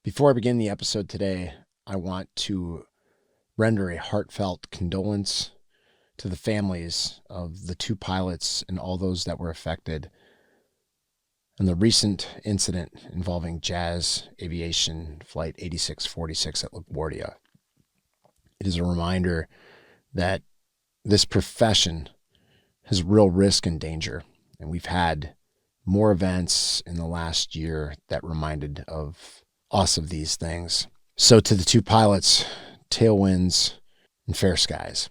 Before I begin the episode today, I want to render a heartfelt condolence to the families of the two pilots and all those that were affected in the recent incident involving Jazz Aviation Flight 8646 at LaGuardia. It is a reminder that this profession has real risk and danger, and we've had more events in the last year that reminded of us of these things. So to the two pilots, tailwinds and fair skies.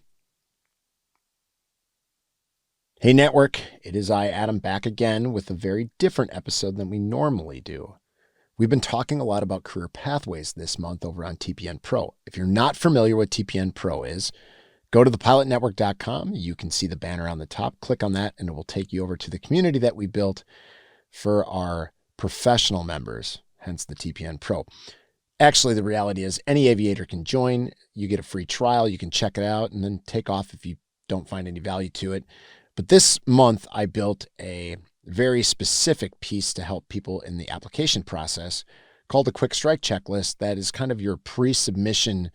Hey network, it is I, Adam, back again with a very different episode than we normally do. We've been talking a lot about career pathways this month over on TPN Pro. If you're not familiar with TPN Pro is, go to thepilotnetwork.com. You can see the banner on the top. Click on that and it will take you over to the community that we built for our professional members, hence the TPN Pro. Actually, the reality is any aviator can join. You get a free trial. You can check it out and then take off if you don't find any value to it. But this month, I built a very specific piece to help people in the application process called a quick strike checklist that is kind of your pre-submission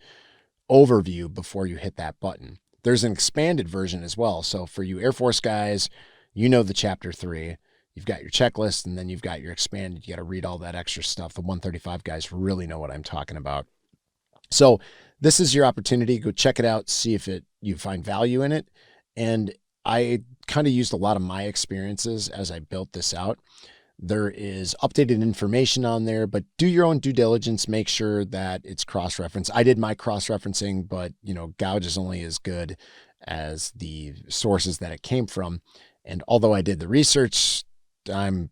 overview before you hit that button. There's an expanded version as well. So for you Air Force guys, you know the Chapter 3. You've got your checklist and then you've got your expanded. You got to read all that extra stuff. The 135 guys really know what I'm talking about. So this is your opportunity. Go check it out, see if you find value in it. And I kind of used a lot of my experiences as I built this out. There is updated information on there, but do your own due diligence. Make sure that it's cross-referenced. I did my cross-referencing, but gouge is only as good as the sources that it came from. And although I did the research, I'm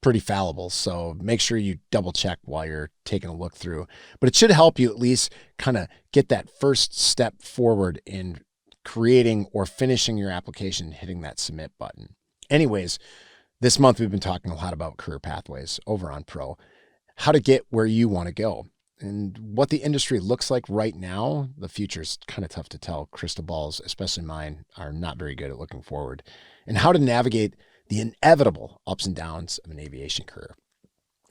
pretty fallible. So make sure you double check while you're taking a look through. But it should help you at least kind of get that first step forward in creating or finishing your application, hitting that submit button. Anyways, this month we've been talking a lot about career pathways over on Pro, how to get where you want to go. And what the industry looks like right now, the future's kind of tough to tell. Crystal balls, especially mine, are not very good at looking forward. And how to navigate the inevitable ups and downs of an aviation career.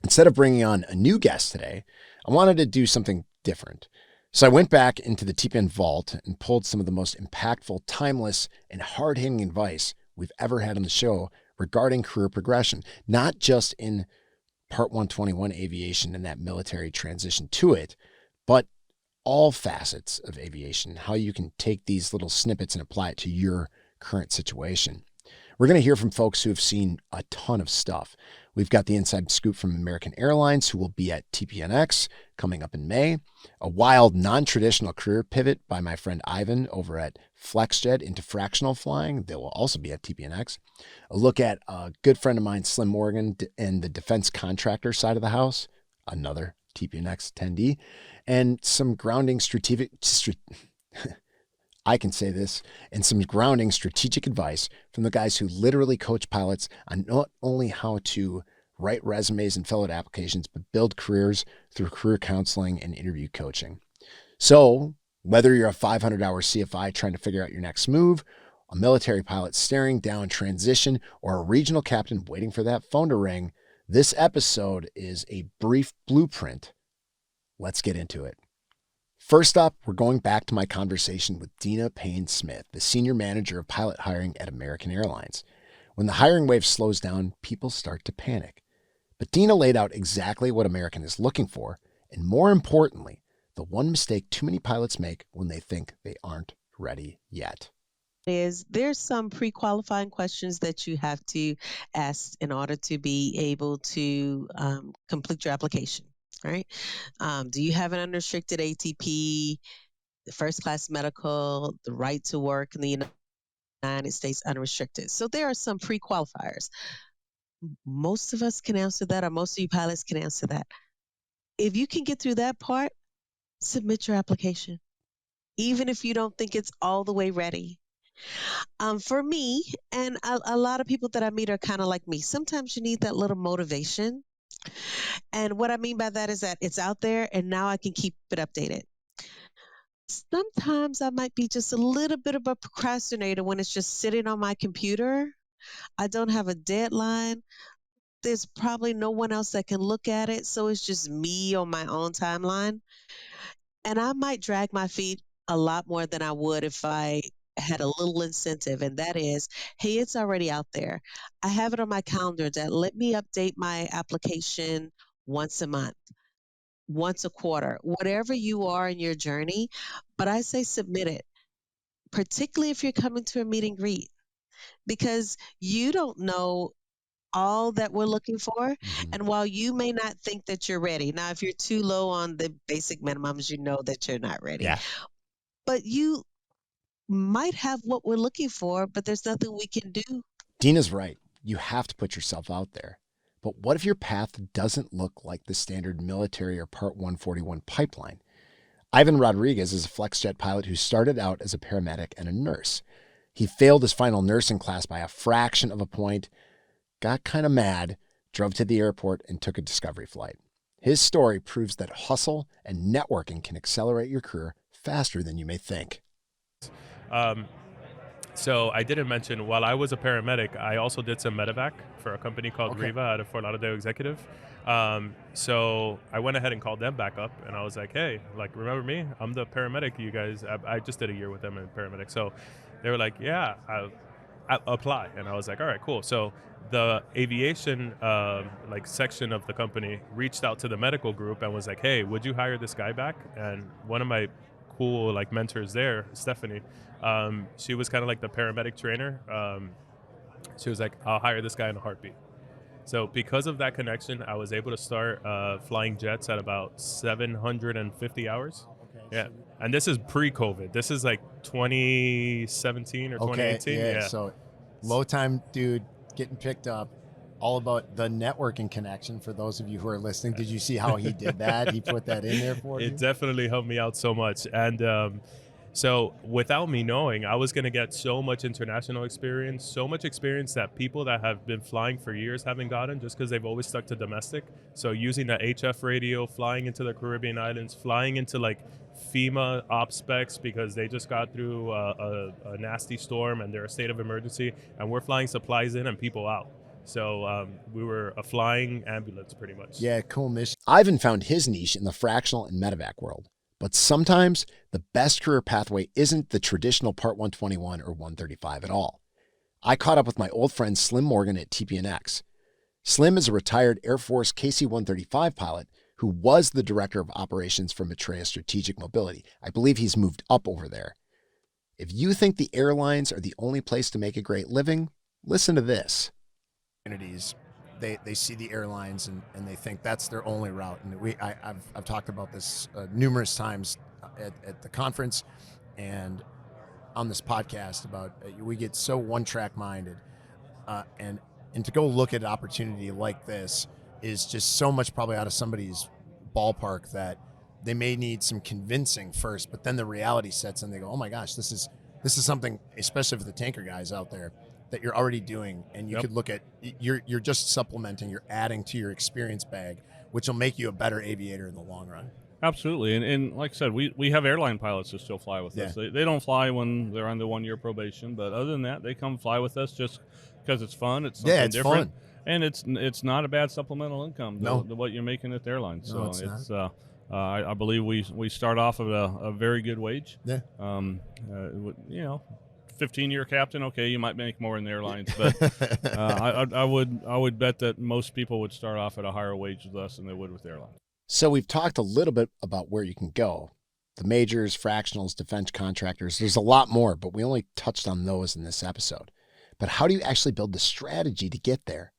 Instead of bringing on a new guest today, I wanted to do something different. So I went back into the TPN vault and pulled some of the most impactful, timeless, and hard-hitting advice we've ever had on the show regarding career progression, not just in Part 121 aviation and that military transition to it, but all facets of aviation, how you can take these little snippets and apply it to your current situation. We're going to hear from folks who have seen a ton of stuff. We've got the inside scoop from American Airlines, who will be at TPNX coming up in May. A wild, non-traditional career pivot by my friend Ivan over at FlexJet into fractional flying. They will also be at TPNX. A look at a good friend of mine, Slim Morgan, and the defense contractor side of the house, another TPNX attendee, and some grounding I can say this, and some grounding strategic advice from the guys who literally coach pilots on not only how to write resumes and fill out applications, but build careers through career counseling and interview coaching. So whether you're a 500-hour CFI trying to figure out your next move, a military pilot staring down transition, or a regional captain waiting for that phone to ring, this episode is a brief blueprint. Let's get into it. First up, we're going back to my conversation with Dena Payne-Smith, the senior manager of pilot hiring at American Airlines. When the hiring wave slows down, people start to panic. But Dena laid out exactly what American is looking for, and more importantly, the one mistake too many pilots make when they think they aren't ready yet. There's some pre-qualifying questions that you have to ask in order to be able to complete your application. Right? Do you have an unrestricted ATP, the first class medical, the right to work in the United States unrestricted? So there are some pre-qualifiers. Most of us can answer that, or most of you pilots can answer that. If you can get through that part, submit your application, even if you don't think it's all the way ready. For me, and a lot of people that I meet are kind of like me, sometimes you need that little motivation. And what I mean by that is that it's out there and now I can keep it updated. Sometimes I might be just a little bit of a procrastinator when it's just sitting on my computer. I don't have a deadline. there's probably no one else that can look at it. So it's just me on my own timeline. And I might drag my feet a lot more than I would if I had a little incentive. And that is, hey, it's already out there. I have it on my calendar that let me update my application once a month, once a quarter, whatever you are in your journey. But I say submit it, particularly if you're coming to a meet and greet, because you don't know all that we're looking for. Mhm. And while you may not think that you're ready, now, if you're too low on the basic minimums, you know that you're not ready. Yeah. But you might have what we're looking for, but there's nothing we can do. Dena's right. You have to put yourself out there. But what if your path doesn't look like the standard military or Part 141 pipeline? Ivan Rodriguez is a FlexJet pilot who started out as a paramedic and a nurse. He failed his final nursing class by a fraction of a point, got kind of mad, drove to the airport, and took a discovery flight. His story proves that hustle and networking can accelerate your career faster than you may think. So I didn't mention, while I was a paramedic, I also did some medevac for a company called Okay. Riva out of Fort Lauderdale Executive. So I went ahead and called them back up, and I was like, hey, like, remember me? I'm the paramedic you guys, I just did a year with them in paramedic. So they were like, yeah, I apply. And I was like, all right, cool. So the aviation like section of the company reached out to the medical group and was like, hey, would you hire this guy back? And one of my cool like mentors there, Stephanie, she was kind of like the paramedic trainer. She was like, I'll hire this guy in a heartbeat. So because of that connection, I was able to start flying jets at about 750 hours. Yeah. And this is pre-COVID. This is like 2017 or 2018. Yeah. So low time dude getting picked up. All about the networking connection for those of you who are listening. Did you see how he did that? He put that in there for you? It definitely helped me out so much. And so without me knowing, I was going to get so much international experience, so much experience that people that have been flying for years haven't gotten just because they've always stuck to domestic. So using the HF radio, flying into the Caribbean islands, flying into like FEMA op specs because they just got through a nasty storm and they're a state of emergency, and we're flying supplies in and people out. So we were a flying ambulance pretty much. Yeah, cool mission. Ivan found his niche in the fractional and medevac world. But sometimes the best career pathway isn't the traditional Part 121 or 135 at all. I caught up with my old friend Slim Morgan at TPNX. Slim is a retired Air Force KC-135 pilot who was the director of operations for Maitreya Strategic Mobility. I believe he's moved up over there. If you think the airlines are the only place to make a great living, listen to this. They see the airlines and they think that's their only route. And I've talked about this numerous times at the conference and on this podcast about we get so one-track minded, and to go look at an opportunity like this is just so much probably out of somebody's ballpark that they may need some convincing first, but then the reality sets in. They go, oh my gosh, this is something, especially for the tanker guys out there, that you're already doing, and you could look at, you're just supplementing, you're adding to your experience bag, which will make you a better aviator in the long run. Absolutely. And like I said, we have airline pilots who still fly with us. They don't fly when they're on the 1-year probation, but other than that, they come fly with us just because it's fun. It's something different. Fun. And it's not a bad supplemental income to what you're making at the airline. So it's I believe we start off at a very good wage. Yeah. 15-year captain, okay, you might make more in the airlines, but I would bet that most people would start off at a higher wage with us than they would with the airline. So we've talked a little bit about where you can go. The majors, fractionals, defense contractors, there's a lot more, but we only touched on those in this episode. But how do you actually build the strategy to get there?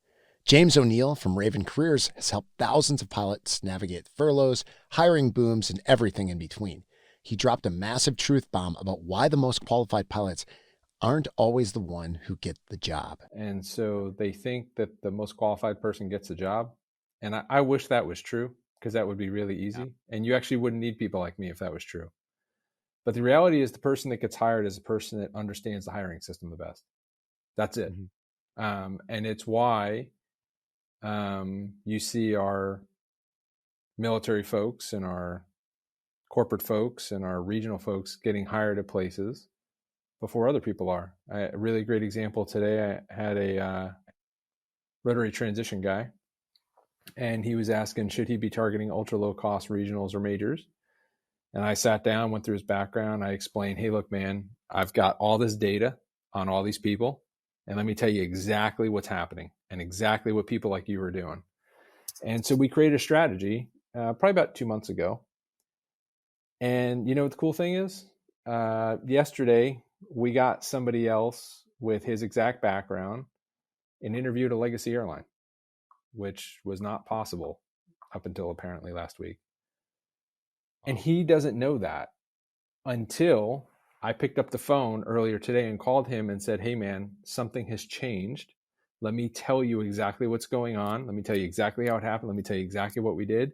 James O'Neill from Raven Careers has helped thousands of pilots navigate furloughs, hiring booms, and everything in between. He dropped a massive truth bomb about why the most qualified pilots aren't always the one who get the job. And so they think that the most qualified person gets the job. And I wish that was true, because that would be really easy. Yeah. And you actually wouldn't need people like me if that was true. But the reality is the person that gets hired is the person that understands the hiring system the best. That's it. Mm-hmm. And it's why you see our military folks and our corporate folks and our regional folks getting hired at places before other people are. A really great example today, I had a rotary transition guy And he was asking, should he be targeting ultra low cost regionals or majors? And I sat down, went through his background. I explained, hey, look, man, I've got all this data on all these people. And let me tell you exactly what's happening and exactly what people like you are doing. And so we created a strategy probably about 2 months ago. And you know what the cool thing is? Yesterday, we got somebody else with his exact background and interviewed a legacy airline, which was not possible up until apparently last week. And he doesn't know that until I picked up the phone earlier today and called him and said, hey, man, something has changed. Let me tell you exactly what's going on. Let me tell you exactly how it happened. Let me tell you exactly what we did.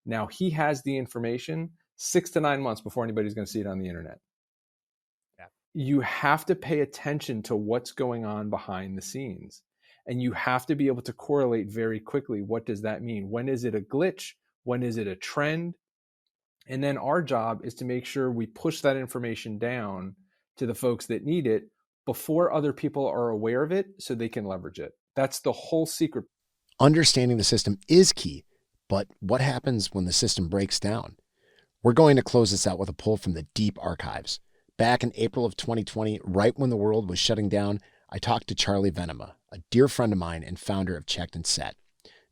Now he has the information 6 to 9 months before anybody's going to see it on the internet. Yeah. You have to pay attention to what's going on behind the scenes. And you have to be able to correlate very quickly. What does that mean? When is it a glitch? When is it a trend? And then our job is to make sure we push that information down to the folks that need it before other people are aware of it so they can leverage it. That's the whole secret. Understanding the system is key, but what happens when the system breaks down? We're going to close this out with a pull from the deep archives. Back in April of 2020, right when the world was shutting down, I talked to Charlie Venema, a dear friend of mine and founder of Checked and Set.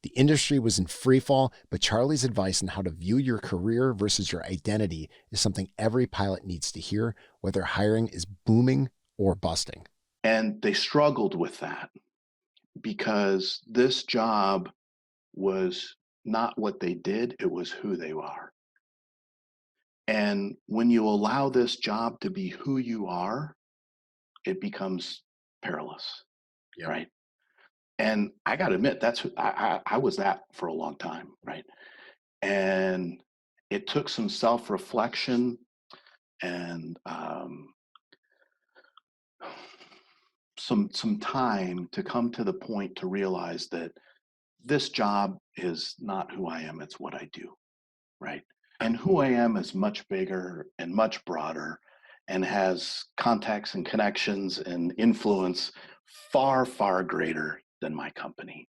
The industry was in freefall, but Charlie's advice on how to view your career versus your identity is something every pilot needs to hear, whether hiring is booming or busting. And they struggled with that because this job was not what they did, it was who they are. And when you allow this job to be who you are, it becomes perilous, right? And I got to admit, I was that for a long time, right? And it took some self-reflection and some time to come to the point to realize that this job is not who I am, it's what I do, right? And who I am is much bigger and much broader and has contacts and connections and influence far, far greater than my company.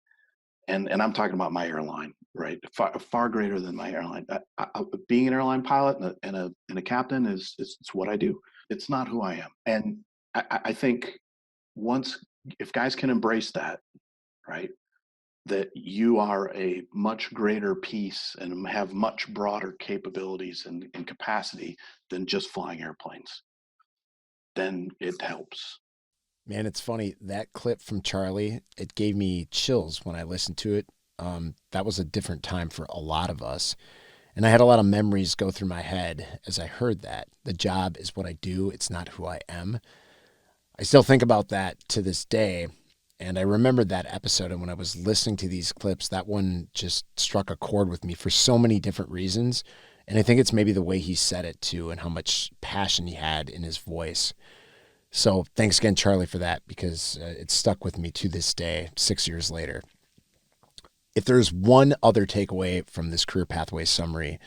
And I'm talking about my airline, right? Far greater than my airline. Being an airline pilot and a captain is it's what I do. It's not who I am. And I think if guys can embrace that, right, that you are a much greater piece and have much broader capabilities and capacity than just flying airplanes, then it helps. Man, it's funny. That clip from Charlie, it gave me chills when I listened to it. That was a different time for a lot of us. And I had a lot of memories go through my head as I heard that. The job is what I do. It's not who I am. I still think about that to this day. And I remembered that episode. And when I was listening to these clips, that one just struck a chord with me for so many different reasons. And I think it's maybe the way he said it too, and how much passion he had in his voice. So thanks again, Charlie, for that, because it stuck with me to this day, 6 years later. If there's one other takeaway from this career pathway summary,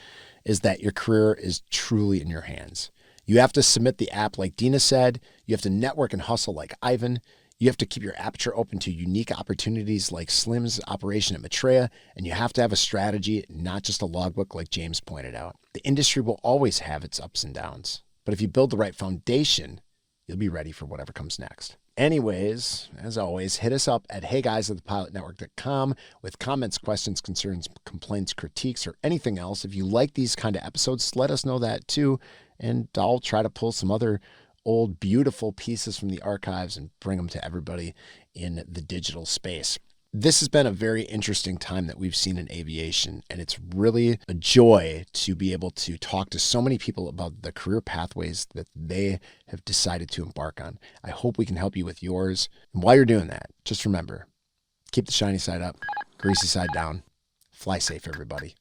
is that your career is truly in your hands. You have to submit the app like Dena said. You have to network and hustle like Ivan. You have to keep your aperture open to unique opportunities like Slim's operation at Maitreya. And you have to have a strategy, not just a logbook like James pointed out. The industry will always have its ups and downs. But if you build the right foundation, you'll be ready for whatever comes next. Anyways, as always, hit us up at heyguys@thepilotnetwork.com with comments, questions, concerns, complaints, critiques, or anything else. If you like these kind of episodes, let us know that too. And I'll try to pull some other old, beautiful pieces from the archives and bring them to everybody in the digital space. This has been a very interesting time that we've seen in aviation, and it's really a joy to be able to talk to so many people about the career pathways that they have decided to embark on. I hope we can help you with yours. And while you're doing that, just remember, keep the shiny side up, greasy side down. Fly safe, everybody.